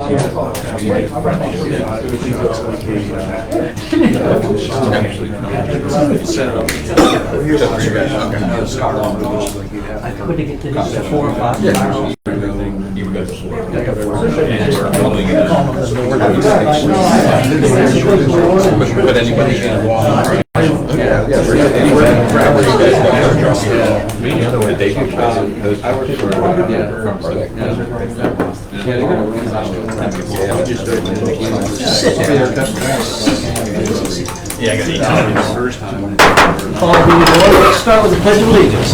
I could get to this at 4 or 5 hours. But anybody can walk. Yeah, I got 8 times the first time. Let's start with the Pledge of Allegiance.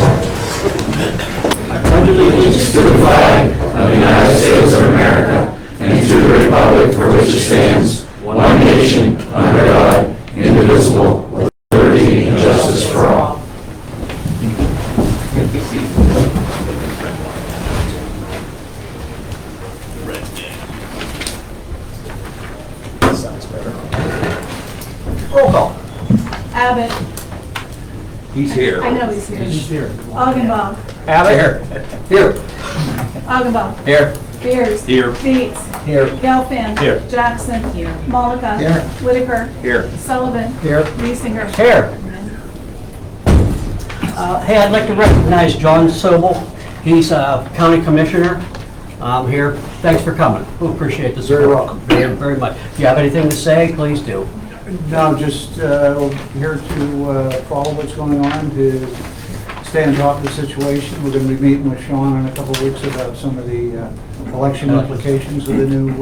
I pledge allegiance to the flag of the United States of America and to the republic for which it stands, one nation, under God, indivisible, with liberty and justice for all. Sounds better. Roll call. Abbott. He's here. I know he's here. He's here. Augenbaum. Abbott. Here. Augenbaum. Here. Beers. Here. Bates. Here. Gelfand. Here. Jackson. Here. Malika. Here. Whitaker. Here. Sullivan. Here. Riesinger. Here. Hey, I'd like to recognize John Sobel. He's a county commissioner here. Thanks for coming. We appreciate this. Very welcome. Very much. If you have anything to say, please do. No, I'm just here to follow what's going on, to stay on top of the situation. We're going to be meeting with Sean in a couple of weeks about some of the election implications of the new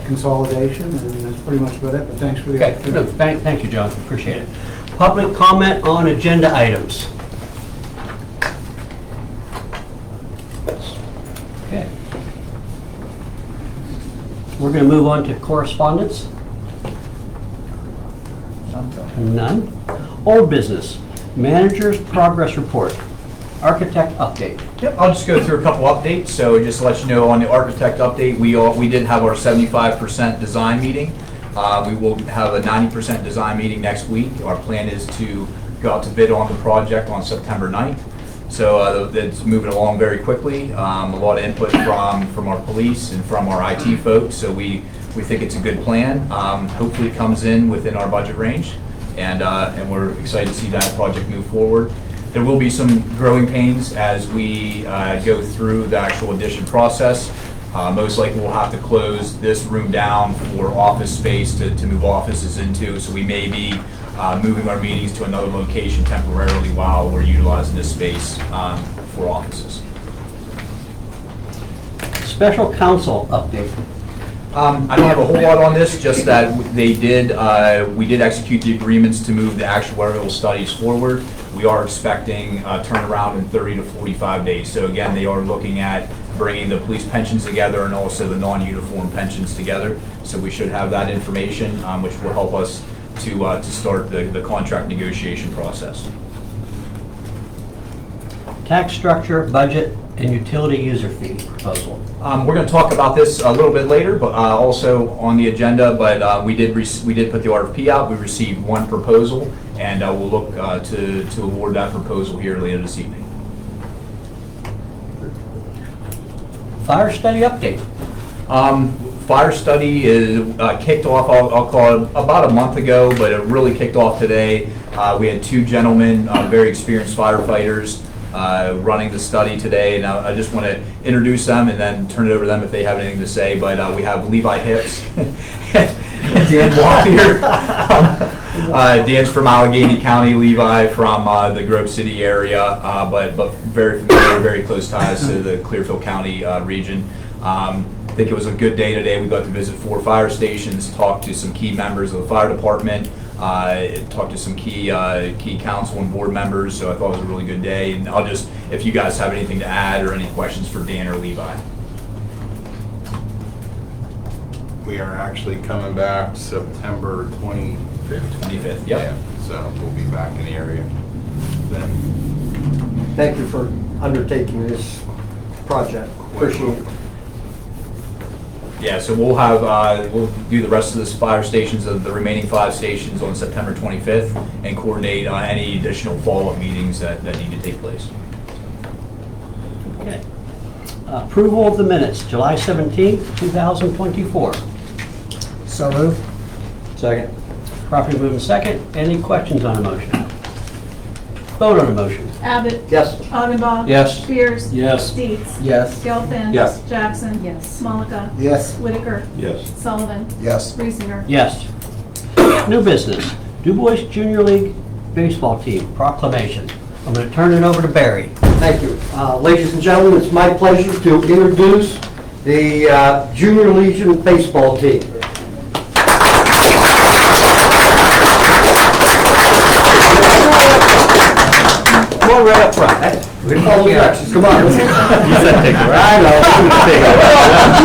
consolidation, and that's pretty much about it, but thanks for the Okay, opportunity. thank you, John. Appreciate it. Public comment on agenda items. Okay. We're going to move on to correspondence. None. Old business. Manager's progress report. Architect update. Yep, I'll just go through a couple updates. So just to let you know, on the architect update, we did have our 75% design meeting. We will have a 90% design meeting next week. Our plan is to go out to bid on the project on September 9th. So it's moving along very quickly. A lot of input from our police and from our IT folks. So we think it's a good plan. Hopefully it comes in within our budget range, and we're excited to see that project move forward. There will be some growing pains as we go through the actual addition process. Most likely we'll have to close this room down for office space to move offices into. So we may be moving our meetings to another location temporarily while we're utilizing this space for offices. Special counsel update. I don't have a whole lot on this, just that we did execute the agreements to move the actuarial studies forward. We are expecting a turnaround in 30 to 45 days. So again, they are looking at bringing the police pensions together and also the non-uniform pensions together. So we should have that information, which will help us to start the contract negotiation process. Tax structure, budget, and utility user fee proposal. We're going to talk about this a little bit later, but also on the agenda. But we did put the RFP out. We received one proposal, and we'll look to award that proposal here later this evening. Fire study update. Fire study is kicked off, I'll call it about a month ago, but it really kicked off today. We had 2 gentlemen, very experienced firefighters, running the study today, and I just want to introduce them and then turn it over to them if they have anything to say. But we have Levi Hicks and Dan Walker. Dan's from Allegheny County, Levi from the Grove City area, but very familiar, very close ties to the Clearfield County region. I think it was a good day today. We got to visit 4 fire stations, talk to some key members of the fire department, talk to some key council and board members. So I thought it was a really good day. And I'll just, if you guys have anything to add or any questions for Dan or Levi. We are actually coming back September 25th. 25th, yep. Yeah, so we'll be back in the area then. Thank you for undertaking this project. Appreciate it. Yeah, so we'll have, we'll do the rest of the fire stations, of the remaining 5 stations on September 25th and coordinate any additional follow-up meetings that need to take place. Okay. Approval of the minutes, July 17th, 2024. So moved. Second. Properly moved and second. Any questions on the motion? Vote on the motion. Abbott. Yes. Augenbaugh. Yes. Spears. Yes. Dietz. Yes. Gelfen. Yes. Jackson. Yes. Malika. Yes. Whitaker. Yes. Sullivan. Yes. Reesinger. Yes. New business, Du Bois Junior League Baseball Team proclamation. I'm going to turn it over to Barry. Thank you. Ladies and gentlemen, it's my pleasure to introduce the Junior Legion baseball team. Come on right up front. We're going to follow directions. Come on. I know.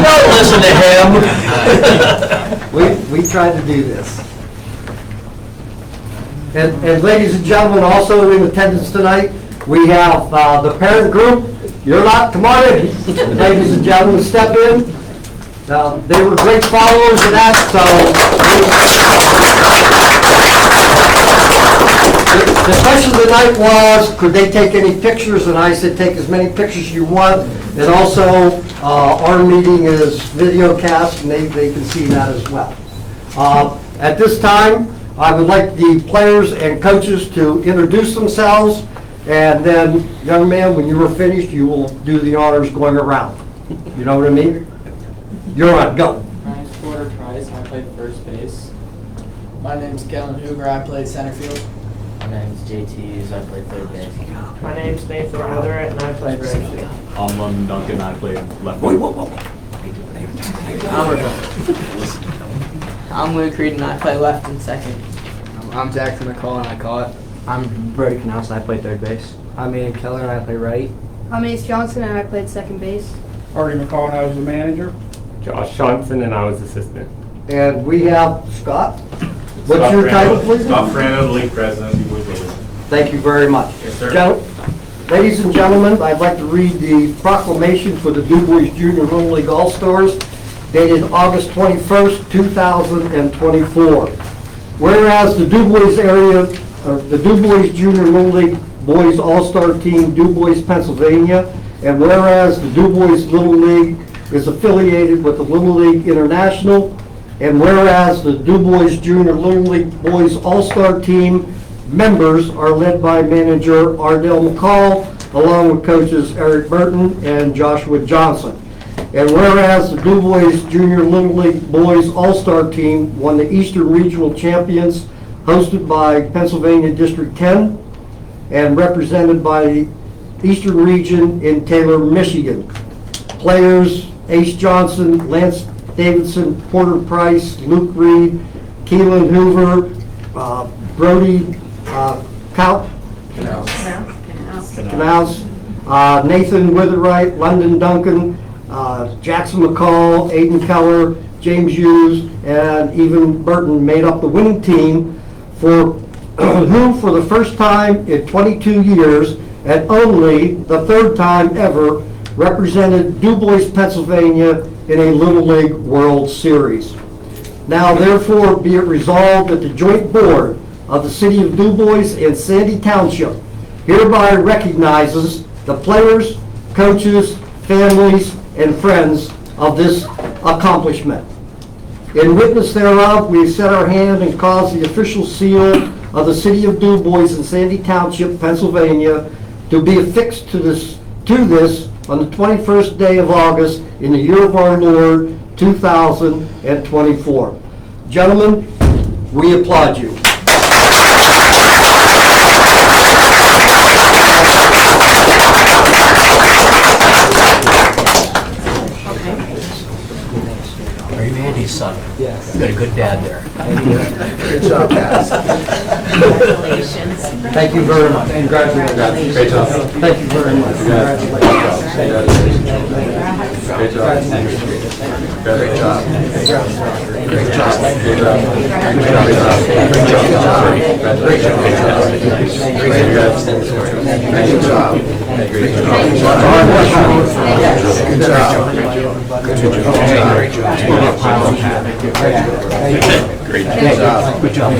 Don't listen to him. We tried to do this. And ladies and gentlemen, also in attendance tonight, we have the parent group. You're not, come on in. Ladies and gentlemen, step in. They were great followers of that, so. The question tonight was, could they take any pictures? And I said, take as many pictures as you want. And also, our meeting is video cast, and they can see that as well. At this time, I would like the players and coaches to introduce themselves, and then, young man, when you are finished, you will do the honors going around. You know what I mean? You're on, go. My name's Porter Price, I played first base. My name's Kellen Hoover, I played center field. My name's JT, I played third base. My name's Nathan Woodard, and I played right field. I'm London Duncan, I played left. I'm Luke Reed, and I play left and second. I'm Jackson McCall, and I caught. I'm Brody Canals and I played third base. I'm Ian Keller, and I play right. I'm Ace Johnson and I played second base. Artie McCall, and I was the manager. Josh Johnson and I was assistant. And we have Scott. What's your title, please? Scott Frano, the league president of the Boys League. Thank you very much. Yes, sir. Ladies and gentlemen, I'd like to read the proclamation for the Du Bois Junior Little League All-Stars dated August 21st, 2024. Whereas the Du Bois Junior Little League Boys All-Star Team, Du Bois, Pennsylvania, and whereas the Du Bois Little League is affiliated with the Little League International, and whereas the Du Bois Junior Little League Boys All-Star Team members are led by manager Ardell McCall, along with coaches Eric Burton and Joshua Johnson. And whereas the Du Bois Junior Little League Boys All-Star Team won the Eastern Regional Champions, hosted by Pennsylvania District 10, and represented by the Eastern Region in Taylor, Michigan. Players Ace Johnson, Lance Davidson, Porter Price, Luke Reed, Keelan Hoover, Brody Canals, Nathan Witherwright, London Duncan, Jackson McCall, Aiden Keller, James Hughes, and even Burton made up the winning team for who for the first time in 22 years and only the third time ever represented Du Bois, Pennsylvania in a Little League World Series. Now therefore be it resolved that the joint board of the City of Du Bois and Sandy Township hereby recognizes the players, coaches, families, and friends of this accomplishment. In witness thereof, we set our hand and cause the official seal of the City of Du Bois and Sandy Township, Pennsylvania, to be affixed to this on the 21st day of August in the year of our Lord, 2024. Gentlemen, we applaud you. Are you Andy's son? Yes. You got a good dad there. Good job, guys. Congratulations. Thank you very much. Congratulations. Great job. Thank you very much. Congratulations. Great job. Great job. Great job. Great job. Great job. Great job. Great job. pile of hat. Great job. Good job.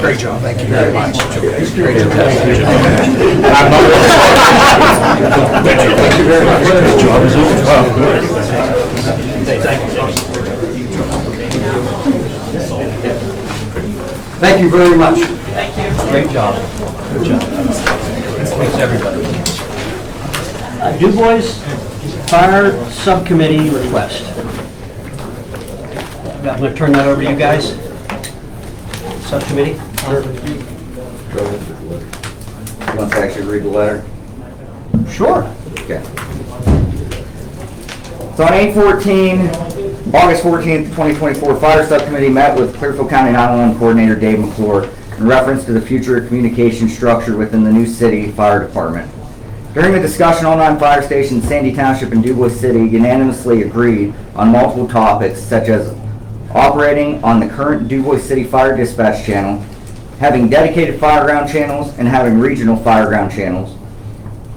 Great job. Thank you very much. Thank you very much. Great job. Good job. Thanks, everybody. Du Bois Fire Subcommittee request. I'm going to turn that over to you guys. Subcommittee. You want to actually read the letter? Sure. Okay. So on August 14th, 2024, Fire Subcommittee met with Clearfield County 911 Coordinator Dave McClure in reference to the future communication structure within the new city fire department. During the discussion, all 9 fire stations, Sandy Township and DuBois City unanimously agreed on multiple topics such as operating on the current DuBois City Fire Dispatch Channel, having dedicated fireground channels, and having regional fireground channels.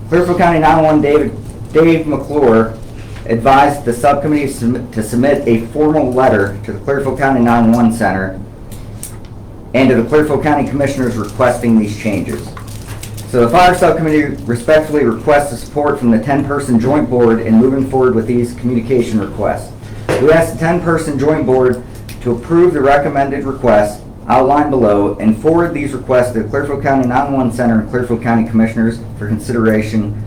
Clearfield County 911 Dave McClure advised the subcommittee to submit a formal letter to the Clearfield County 911 Center and to the Clearfield County Commissioners requesting these changes. So the Fire Subcommittee respectfully requests the support from the 10-person joint board in moving forward with these communication requests. We ask the 10-person joint board to approve the recommended requests outlined below and forward these requests to the Clearfield County 911 Center and Clearfield County Commissioners for consideration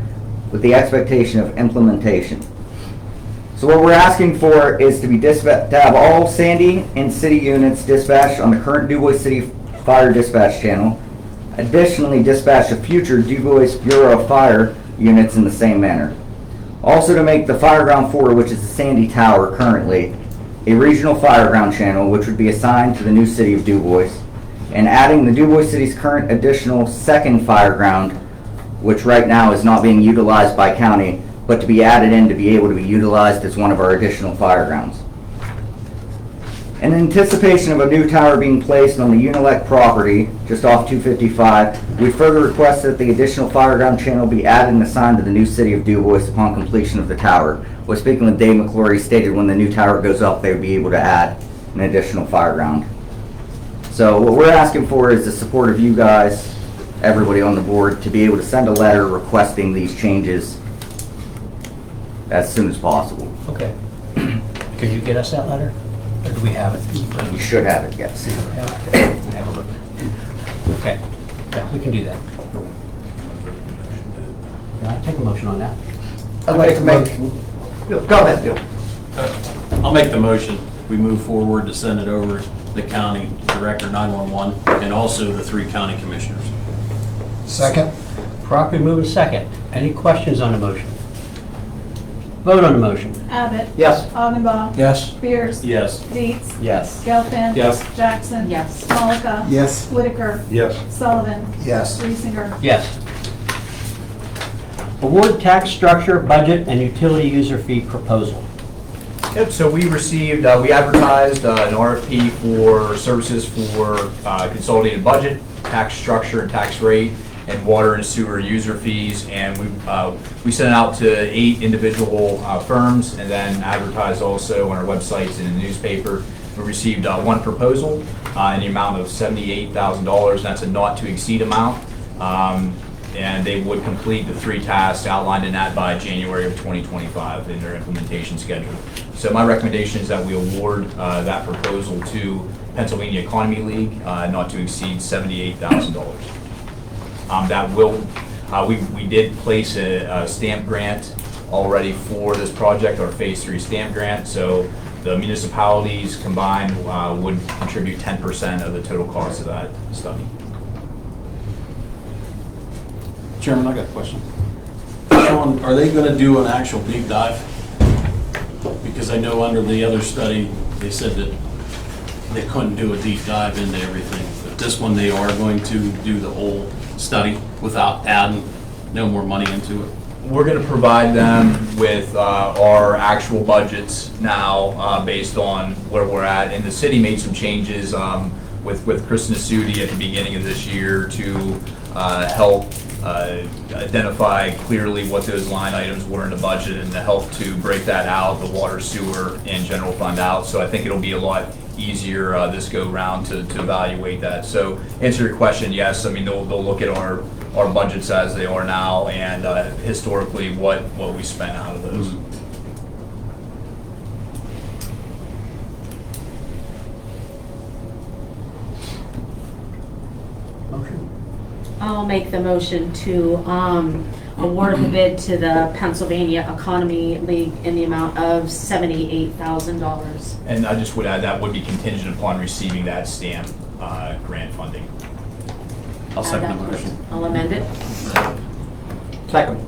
with the expectation of implementation. So what we're asking for is to have all Sandy and city units dispatched on the current DuBois City Fire Dispatch Channel. Additionally, dispatch the future DuBois Bureau of Fire units in the same manner. Also to make the Fireground 4, which is the Sandy Tower currently, a regional fireground channel which would be assigned to the new city of DuBois, and adding the DuBois City's current additional second fireground, which right now is not being utilized by county, but to be added in to be able to be utilized as one of our additional firegrounds. In anticipation of a new tower being placed on the Unilec property, just off 255, we further request that the additional fireground channel be added and assigned to the new city of DuBois upon completion of the tower. When speaking with Dave McClure, he stated when the new tower goes up, they would be able to add an additional fireground. So what we're asking for is the support of you guys, everybody on the board, to be able to send a letter requesting these changes as soon as possible. Okay. Could you get us that letter? Or do we have it? You should have it, yes. Have a look. Okay. Yeah, we can do that. Can I take a motion on that? I'd like to make, go ahead, Bill. I'll make the motion. We move forward to send it over to the county director 911 and also the 3 county commissioners. Second. Properly moved second. Any questions on the motion? Vote on the motion. Abbott. Yes. Augenbaugh. Yes. Spears. Yes. Dietz. Yes. Gelfen. Yes. Jackson. Yes. Malika. Yes. Whitaker. Yes. Sullivan. Yes. Reesinger. Yes. Award tax structure, budget, and utility user fee proposal. Yep, so we received, we advertised an RFP for services for consolidated budget, tax structure and tax rate, and water and sewer user fees, and we sent it out to 8 individual firms, and then advertised also on our websites and in the newspaper. We received 1 proposal in the amount of $78,000, and that's a not to exceed amount. And they would complete the 3 tasks outlined in that by January of 2025 in their implementation schedule. So my recommendation is that we award that proposal to Pennsylvania Economy League, not to exceed $78,000. That will, we did place a stamp grant already for this project, our Phase 3 stamp grant, so the municipalities combined would contribute 10% of the total cost of that study. Chairman, I got a question. Sean, are they going to do an actual deep dive? Because I know under the other study, they said that they couldn't do a deep dive into everything. But this one, they are going to do the whole study without adding no more money into it. We're going to provide them with our actual budgets now based on where we're at. And the city made some changes with Chris Nasuti at the beginning of this year to help identify clearly what those line items were in the budget and to help to break that out, the water, sewer, and general fund out. So I think it'll be a lot easier this go round to evaluate that. So answer your question, yes, I mean, they'll look at our budgets as they are now and historically what we spent out of those. Motion? I'll make the motion to award the bid to the Pennsylvania Economy League in the amount of $78,000. And I just would add that would be contingent upon receiving that STAMP grant funding. I'll second the motion. I'll amend it. Second.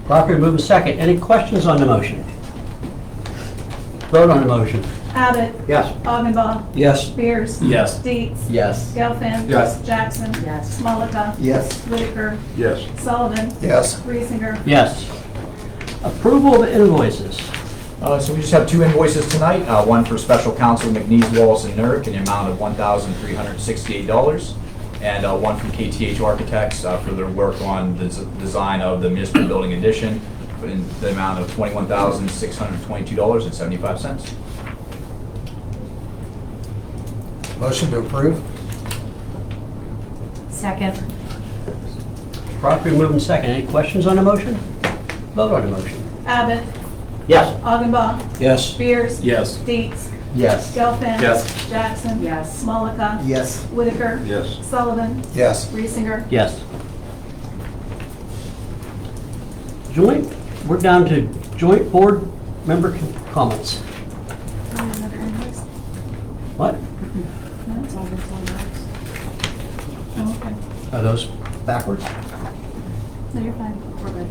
Properly moved and second. Any questions on the motion? Vote on the motion. Abbott. Yes. Augenbaugh. Yes. Spears. Yes. Dietz. Yes. Gelfen. Yes. Jackson. Yes. Malika. Yes. Whitaker. Yes. Sullivan. Yes. Reesinger. Yes. Approval of invoices. So we just have two invoices tonight, one for Special Counsel McNeese, Wallace, and Nurk in the amount of $1,368, and one from KTH Architects for their work on the design of the municipal building addition in the amount of $21,622.75. Motion to approve? Second. Properly moved and second. Any questions on the motion? Vote on the motion. Abbott. Yes. Augenbaugh. Yes. Spears. Yes. Dietz. Yes. Gelfen. Yes. Jackson. Yes. Malika. Yes. Whitaker. Yes. Sullivan. Yes. Reesinger. Yes. Joint, we're down to joint board member comments. What? That's all that's on those. Oh, okay. Are those backwards? No, you're fine. We're good.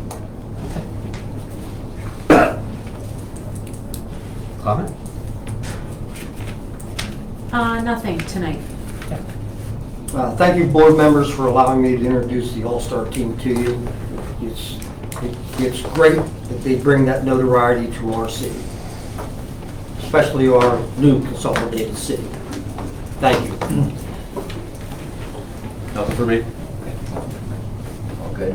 Comment? Nothing tonight. Thank you, board members, for allowing me to introduce the All-Star team to you. It's great that they bring that notoriety to our city, especially our new consolidated city. Thank you. Nothing for me. All good.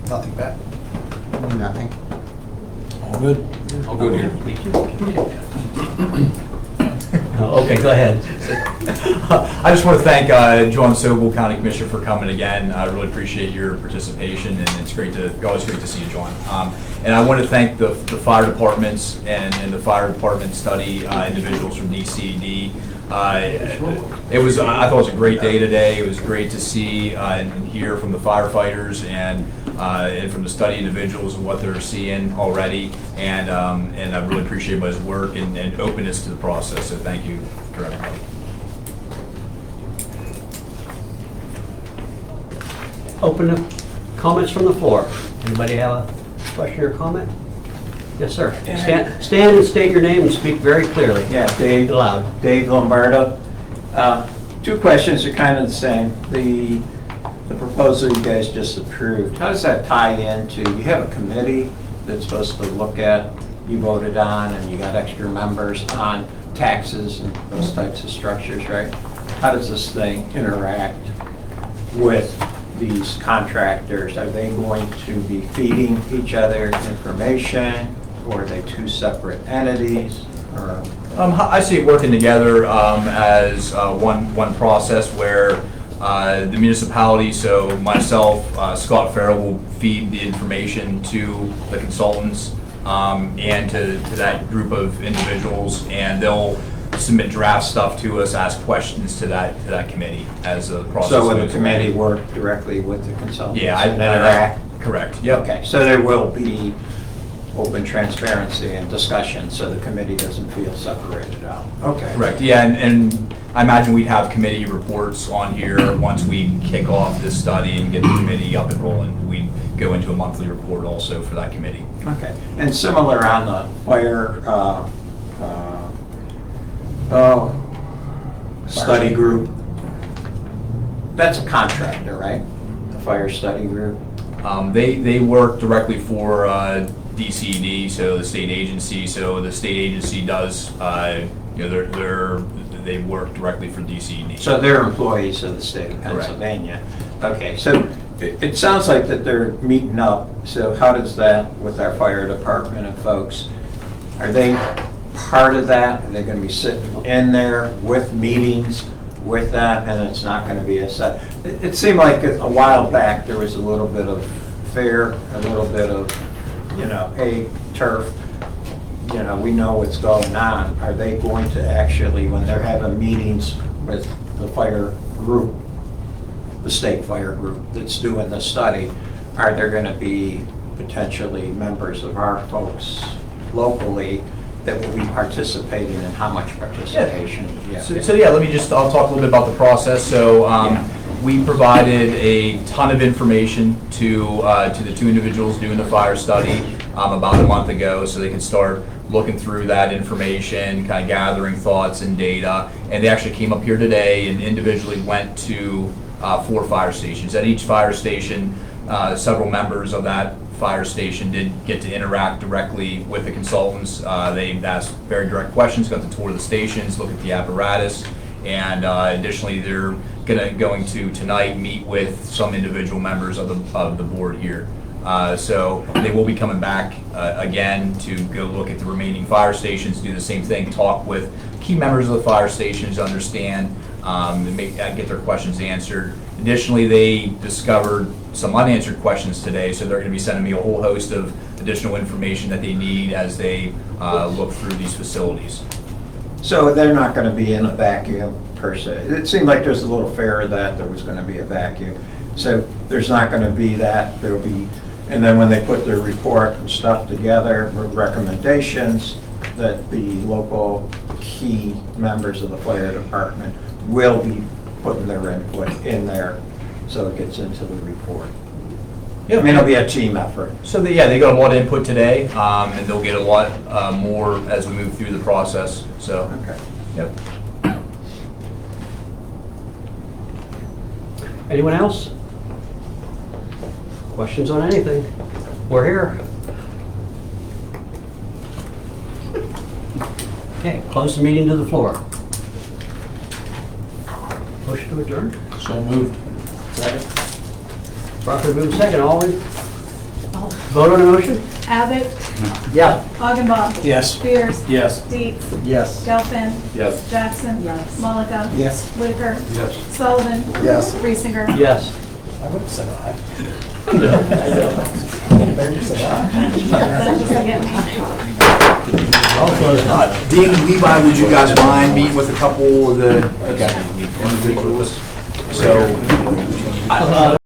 Nothing bad. Nothing. All good. All good here. Okay, go ahead. I just want to thank John Sobel, County Commissioner, for coming again. I really appreciate your participation, and it's always great to see you, John. And I want to thank the fire departments and the fire department study individuals from DCD. I thought it was a great day today. It was great to see and hear from the firefighters and from the study individuals and what they're seeing already. And I really appreciate his work and openness to the process. So thank you for everybody. Open to comments from the floor. Anybody have a question or comment? Yes, sir. Stand and state your name and speak very clearly. Yeah, Dave. Loud. Dave Lombardo. Two questions are kind of the same. The proposal you guys just approved, how does that tie into, you have a committee that's supposed to look at, you voted on, and you got extra members on taxes and those types of structures, right? How does this thing interact with these contractors? Are they going to be feeding each other information, or are they two separate entities? Or I see it working together as one process where the municipality, so myself, Scott Farrell, will feed the information to the consultants and to that group of individuals, and they'll submit draft stuff to us, ask questions to that committee as the process so will the goes. committee work directly with the consultants? Yeah, and interact? Correct. Yep. Okay, so there will be open transparency and discussion, so the committee doesn't feel separated out. Okay. Correct, yeah, and I imagine we'd have committee reports on here once we kick off this study and get the committee up and rolling. We'd go into a monthly report also for that committee. Okay, and similar on the fire study group. That's a contractor, right? The fire study group? They work directly for DCD, so the state agency. So the state agency does, they work directly for DCD. So they're employees of the state of Pennsylvania. Okay, so it sounds like that they're meeting up, so how does that with our fire department and folks? Are they part of that? Are they gonna be sitting in there with meetings with that, and it's not gonna be a set? It seemed like a while back, there was a little bit of fear, a little bit of, hey, turf, we know what's going on. Are they going to actually, when they're having meetings with the fire group, the state fire group that's doing the study, are there going to be potentially members of our folks locally that will be participating, and how much participation? Yeah. So yeah, I'll talk a little bit about the process. So we provided a ton of information to the two individuals doing the fire study about a month ago, so they could start looking through that information, kind of gathering thoughts and data. And they actually came up here today and individually went to 4 fire stations. At each fire station, several members of that fire station did get to interact directly with the consultants. They asked very direct questions, got to tour the stations, look at the apparatus, and additionally, they're going to tonight meet with some individual members of the board here. So they will be coming back again to go look at the remaining fire stations, do the same thing, talk with key members of the fire stations, understand, and get their questions answered. Additionally, they discovered some unanswered questions today, so they're going to be sending me a whole host of additional information that they need as they look through these facilities. So they're not going to be in a vacuum per se. It seemed like there's a little fear that there was going to be a vacuum. So there's not going to be that. There'll be, and then when they put their report and stuff together with recommendations, that the local key members of the fire department will be putting their input in there, so it gets into the report. Yep. I mean, it'll be a team effort. So they got a lot of input today, and they'll get a lot more as we move through the process. So, Okay. yep. Anyone else? Questions on anything? We're here. Okay, close the meeting to the floor. Motion to adjourn? So moved. Second. Properly moved second, all in? Vote on the motion? Abbott? Yeah. Augenbaum? Yes. Spears? Yes. Dietz? Yes. Gelfen? Yes. Jackson? Yes. Malika? Yes. Whitaker? Yes. Sullivan? Yes. Reesinger? Yes. I would have said aye. That doesn't get me. Dean and Levi, would you guys mind meeting with a couple of the individuals? So,